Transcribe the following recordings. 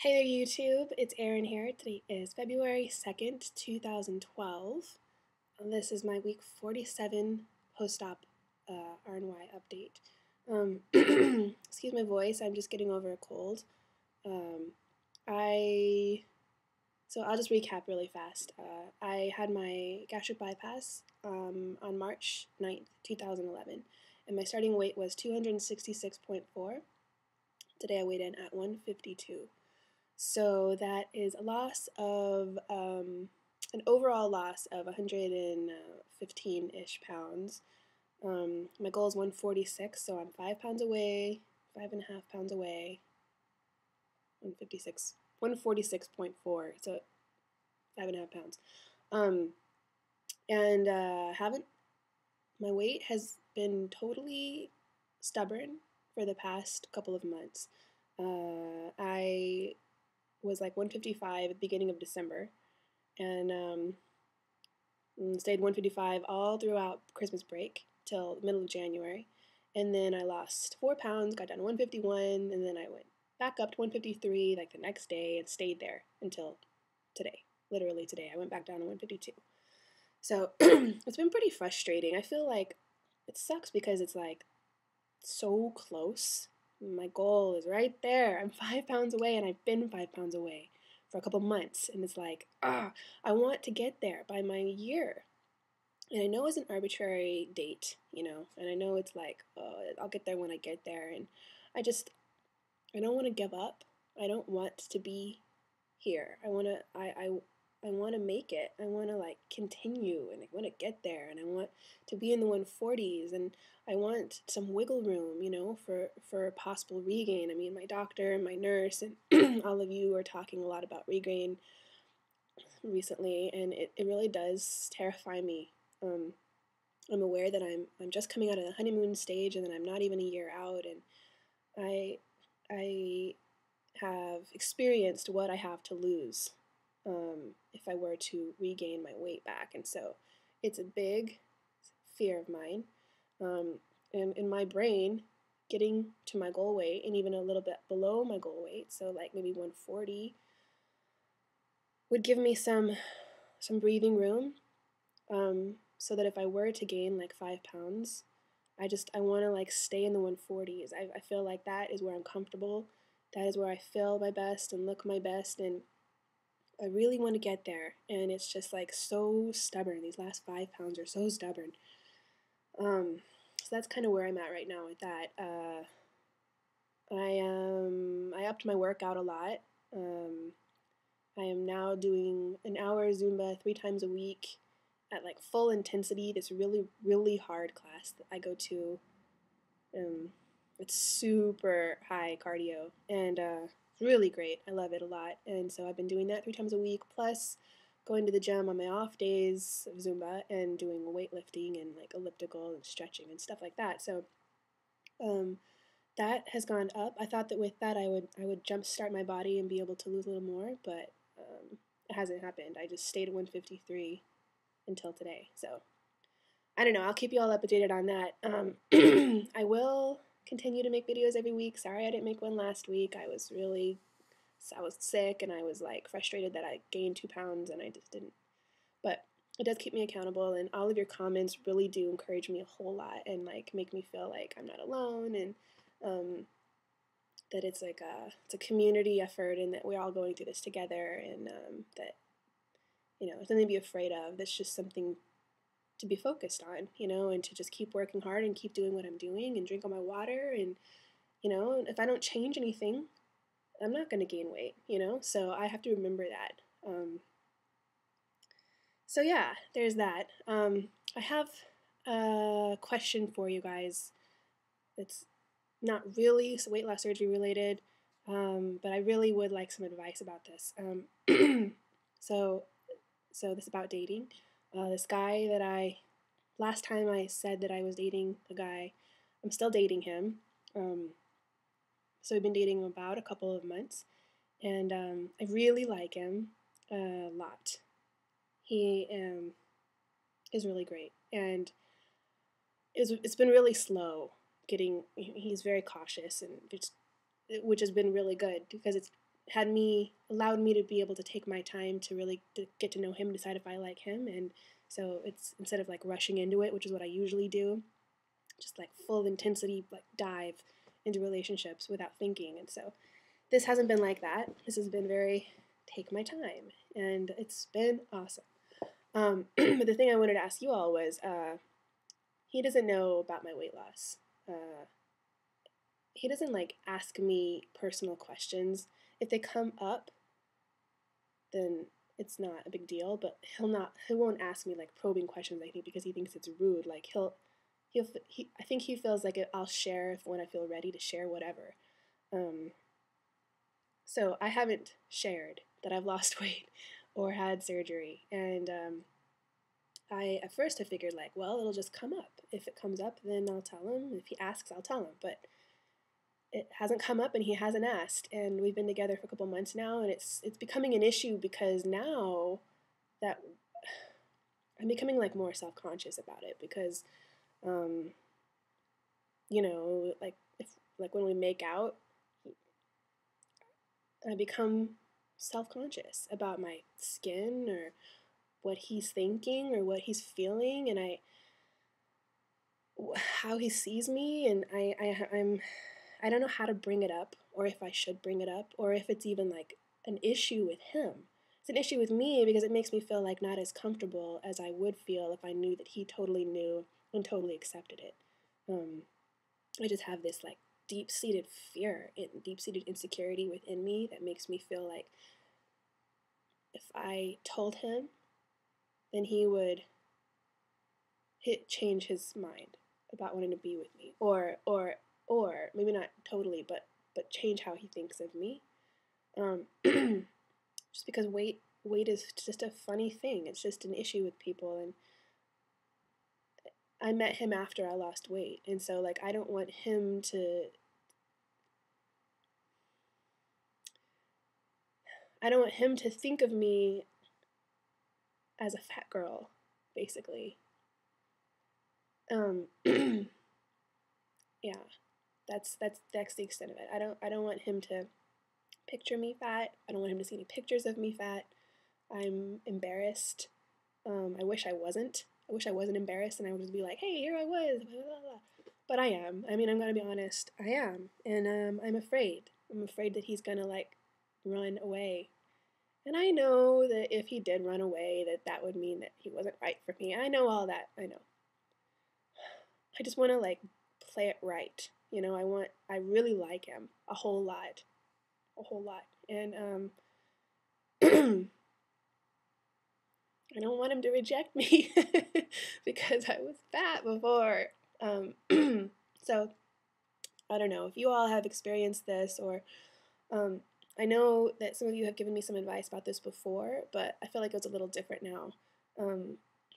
Hey there YouTube, it's Erin here. Today is February 2nd, 2012. This is my week 47 post-op RNY update. Excuse my voice, I'm just getting over a cold. So I'll just recap really fast. I had my gastric bypass on March 9th, 2011, and my starting weight was 266.4. Today I weighed in at 152. So that is a loss of, an overall loss of 115-ish pounds. My goal is 146, so I'm 5 pounds away, 5.5 pounds away, 146.4, so 5.5 pounds. My weight has been totally stubborn for the past couple of months. I was like 155 at the beginning of December, and stayed 155 all throughout Christmas break till the middle of January, and then I lost 4 pounds, got down to 151, and then I went back up to 153 like the next day and stayed there until today. Literally today, I went back down to 152. So it's been pretty frustrating. I feel like it sucks because it's like so close. My goal is right there. I'm 5 pounds away, and I've been 5 pounds away for a couple months, and it's like, I want to get there by my year. And I know it's an arbitrary date, and I know it's like, I'll get there when I get there, and I don't want to give up. I don't want to be here. I want to make it. I want to continue, and I want to get there, and I want to be in the 140s, and I want some wiggle room, for possible regain. I mean, my doctor and my nurse and all of you are talking a lot about regain recently, and it really does terrify me. I'm aware that I'm just coming out of the honeymoon stage, and then I'm not even a year out, and I have experienced what I have to lose if I were to regain my weight back, and so it's a big fear of mine. And in my brain, getting to my goal weight and even a little bit below my goal weight, so like maybe 140, would give me some breathing room, so that if I were to gain like 5 pounds, I want to stay in the 140s. I feel like that is where I'm comfortable. That is where I feel my best and look my best, and I really want to get there, and it's just so stubborn. These last 5 pounds are so stubborn. So that's kind of where I'm at right now with that. I upped my workout a lot. I am now doing an hour Zumba 3 times a week at full intensity. This really, really hard class that I go to. It's super high cardio, and it's really great. I love it a lot, and so I've been doing that 3 times a week, plus going to the gym on my off days of Zumba and doing weightlifting and elliptical and stretching and stuff like that. So that has gone up. I thought that with that I would jumpstart my body and be able to lose a little more, but it hasn't happened. I just stayed at 153 until today. So I don't know. I'll keep you all updated on that. I will continue to make videos every week. Sorry I didn't make one last week. I was sick, and I was frustrated that I gained 2 pounds, and I just didn't. But it does keep me accountable, and all of your comments really do encourage me a whole lot, and make me feel like I'm not alone, and that it's it's a community effort, and that we're all going through this together, and that there's nothing to be afraid of. That's just something to be focused on, and to just keep working hard and keep doing what I'm doing and drink all my water, and if I don't change anything, I'm not going to gain weight, so I have to remember that. So yeah, there's that. I have a question for you guys. It's not really weight loss surgery related, but I really would like some advice about this. So this is about dating. This guy that last time I said that I was dating a guy, I'm still dating him. So we've been dating about a couple of months, and I really like him a lot. He is really great, and it's been really slow getting. He's very cautious, and which has been really good because allowed me to be able to take my time to really get to know him, decide if I like him. And so it's, instead of like rushing into it, which is what I usually do, just like full intensity, like dive into relationships without thinking. And so this hasn't been like that. This has been very take my time, and it's been awesome. But the thing I wanted to ask you all was, he doesn't know about my weight loss. He doesn't like ask me personal questions. If they come up, then it's not a big deal. But he won't ask me like probing questions. I think because he thinks it's rude. Like I think he feels like I'll share when I feel ready to share whatever. So I haven't shared that I've lost weight or had surgery, and I at first I figured like, well, it'll just come up. If it comes up, then I'll tell him. If he asks, I'll tell him. But it hasn't come up, and he hasn't asked. And we've been together for a couple months now, and it's becoming an issue because now that I'm becoming like more self-conscious about it because, like when we make out, I become self-conscious about my skin or what he's thinking or what he's feeling, and how he sees me, and I don't know how to bring it up, or if I should bring it up, or if it's even like an issue with him. It's an issue with me because it makes me feel like not as comfortable as I would feel if I knew that he totally knew and totally accepted it. I just have this like deep-seated fear and deep-seated insecurity within me that makes me feel like if I told him, then he would change his mind about wanting to be with me, or maybe not totally, but change how he thinks of me. Just because weight is just a funny thing. It's just an issue with people, and I met him after I lost weight, and so like I don't want him to think of me as a fat girl, basically. Yeah, that's the extent of it. I don't want him to picture me fat. I don't want him to see any pictures of me fat. I'm embarrassed. I wish I wasn't. I wish I wasn't embarrassed and I would just be like, hey, here I was, blah, blah, blah. But I am. I mean, I'm going to be honest. I am. And I'm afraid. I'm afraid that he's going to, like, run away. And I know that if he did run away, that would mean that he wasn't right for me. I know all that. I know. I just want to, like, play it right. You know, I really like him a whole lot. A whole lot. And, I don't want him to reject me because I was fat before. So, I don't know if you all have experienced this, or I know that some of you have given me some advice about this before, but I feel like it was a little different now.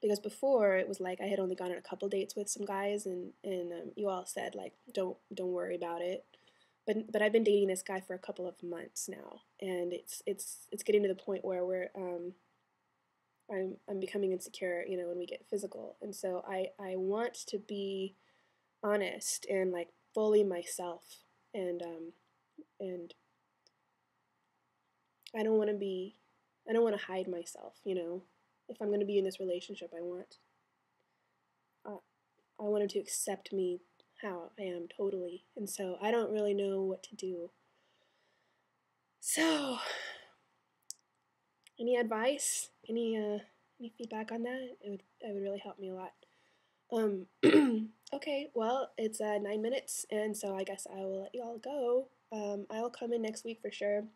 Because before it was like I had only gone on a couple dates with some guys, and you all said like don't worry about it. But I've been dating this guy for a couple of months now, and it's getting to the point where I'm becoming insecure, you know, when we get physical. And so I want to be honest and like fully myself, and I don't want to hide myself, you know. If I'm going to be in this relationship, I want him to accept me how I am totally. And so I don't really know what to do. So any advice? Any feedback on that? It would really help me a lot. Okay, well, it's 9 minutes, and so I guess I will let you all go. I'll come in next week for sure,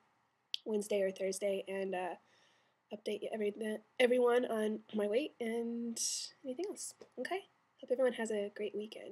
Wednesday or Thursday, and update everyone on my weight and anything else. Okay? Hope everyone has a great weekend.